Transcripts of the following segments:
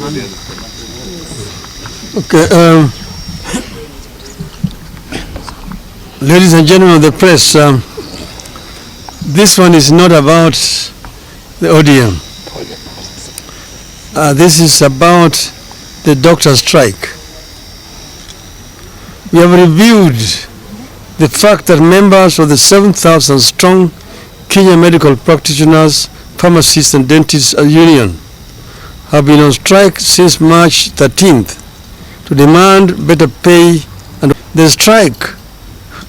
Okay, ladies and gentlemen of the press, this one is not about the ODM. This is about the doctor strike. We have reviewed the fact that members of the 7,000 strong Kenya Medical Practitioners, Pharmacists and Dentists Union have been on strike since March 13th to demand better pay, and the strike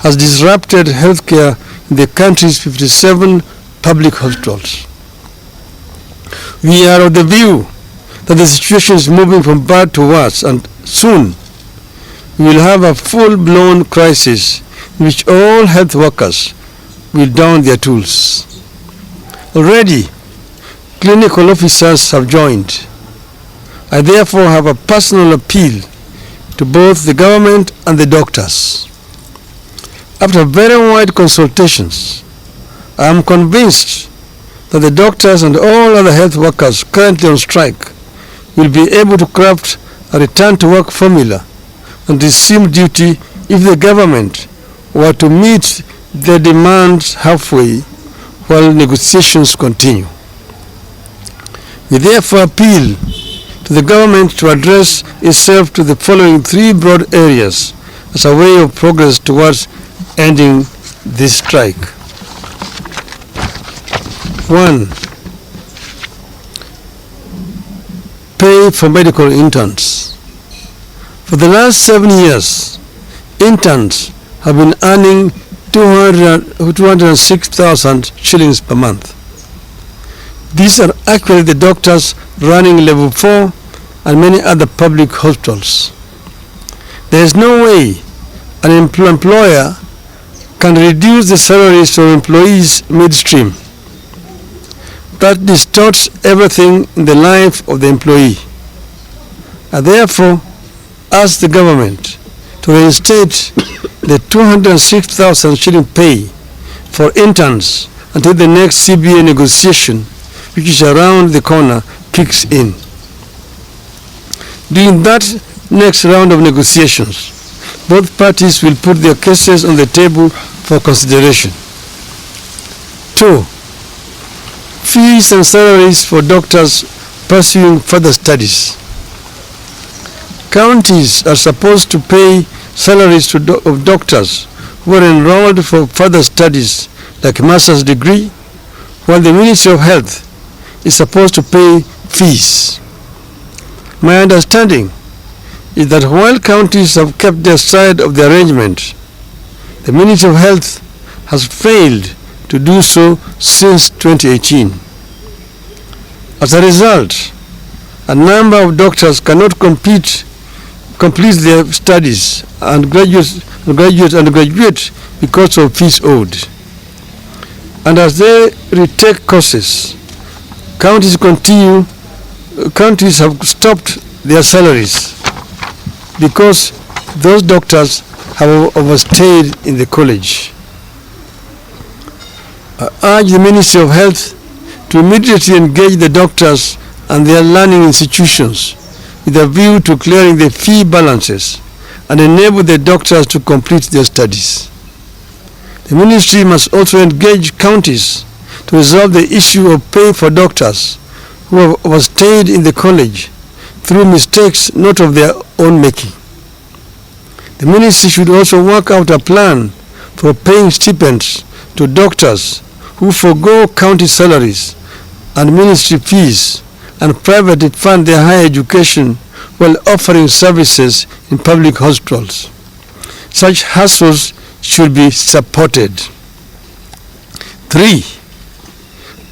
has disrupted healthcare in the country's 57 public hospitals. We are of the view that the situation is moving from bad to worse, and soon we will have a full-blown crisis in which all health workers will down their tools. Already, clinical officers have joined. I therefore have a personal appeal to both the government and the doctors. After very wide consultations, I am convinced that the doctors and all other health workers currently on strike will be able to craft a return-to-work formula and resume duty if the government were to meet their demands halfway while negotiations continue. We therefore appeal to the government to address itself to the following three broad areas as a way of progress towards ending this strike. 1. Pay for medical interns. For the last 7 years, interns have been earning 206,000 shillings per month. These are actually the doctors running level 4 and many other public hospitals. There is no way an employer can reduce the salaries of employees midstream. That distorts everything in the life of the employee. I therefore ask the government to reinstate the 206,000 shilling pay for interns until the next CBA negotiation, which is around the corner, kicks in. During that next round of negotiations, both parties will put their cases on the table for consideration. 2. Fees and salaries for doctors pursuing further studies. Counties are supposed to pay salaries of doctors who are enrolled for further studies like a master's degree, while the Ministry of Health is supposed to pay fees. My understanding is that while counties have kept their side of the arrangement, the Ministry of Health has failed to do so since 2018. As a result, a number of doctors cannot complete their studies and graduate because of fees owed. And as they retake courses, counties have stopped their salaries because those doctors have overstayed in the college. I urge the Ministry of Health to immediately engage the doctors and their learning institutions with a view to clearing the fee balances and enable the doctors to complete their studies. The ministry must also engage counties to resolve the issue of pay for doctors who have overstayed in the college through mistakes not of their own making. The ministry should also work out a plan for paying stipends to doctors who forego county salaries and ministry fees and privately fund their higher education while offering services in public hospitals. Such hustles should be supported. 3.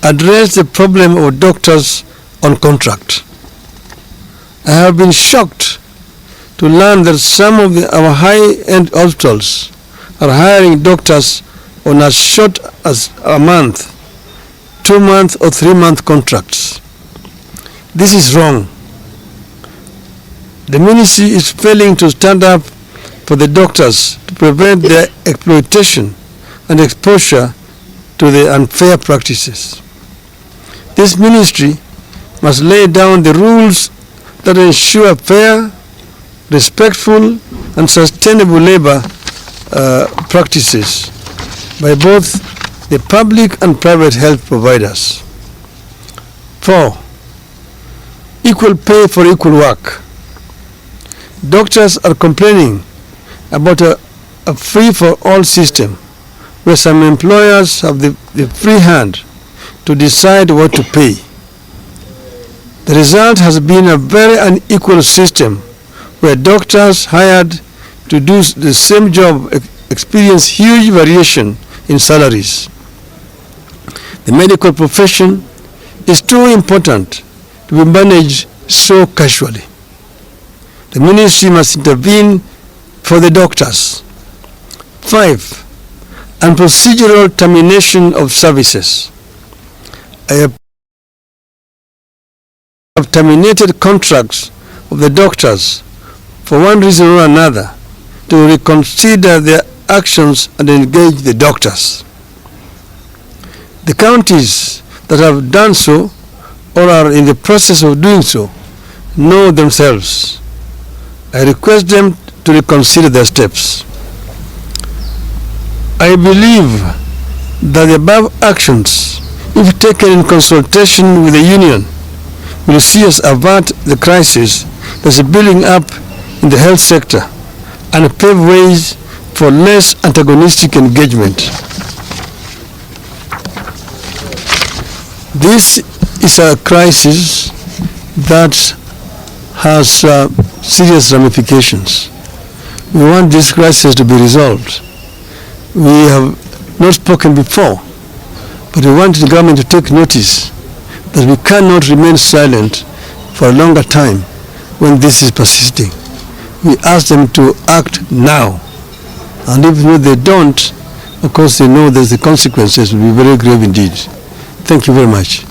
Address the problem of doctors on contract. I have been shocked to learn that some of our high-end hospitals are hiring doctors on as short as a month, 2-month or 3-month contracts. This is wrong. The ministry is failing to stand up for the doctors to prevent their exploitation and exposure to the unfair practices. This ministry must lay down the rules that ensure fair, respectful, and sustainable labor practices by both the public and private health providers. 4. Equal pay for equal work. Doctors are complaining about a free-for-all system where some employers have the free hand to decide what to pay. The result has been a very unequal system where doctors hired to do the same job experience huge variation in salaries. The medical profession is too important to be managed so casually. The ministry must intervene for the doctors. 5. Procedural termination of services. I have terminated contracts of the doctors for one reason or another to reconsider their actions and engage the doctors. The counties that have done so or are in the process of doing so know themselves. I request them to reconsider their steps. I believe that the above actions, if taken in consultation with the union, will see us avert the crisis that is building up in the health sector and pave ways for less antagonistic engagement. This is a crisis that has serious ramifications. We want this crisis to be resolved. We have not spoken before, but we want the government to take notice that we cannot remain silent for a longer time when this is persisting. We ask them to act now, and if they don't, of course they know that the consequences will be very grave indeed. Thank you very much.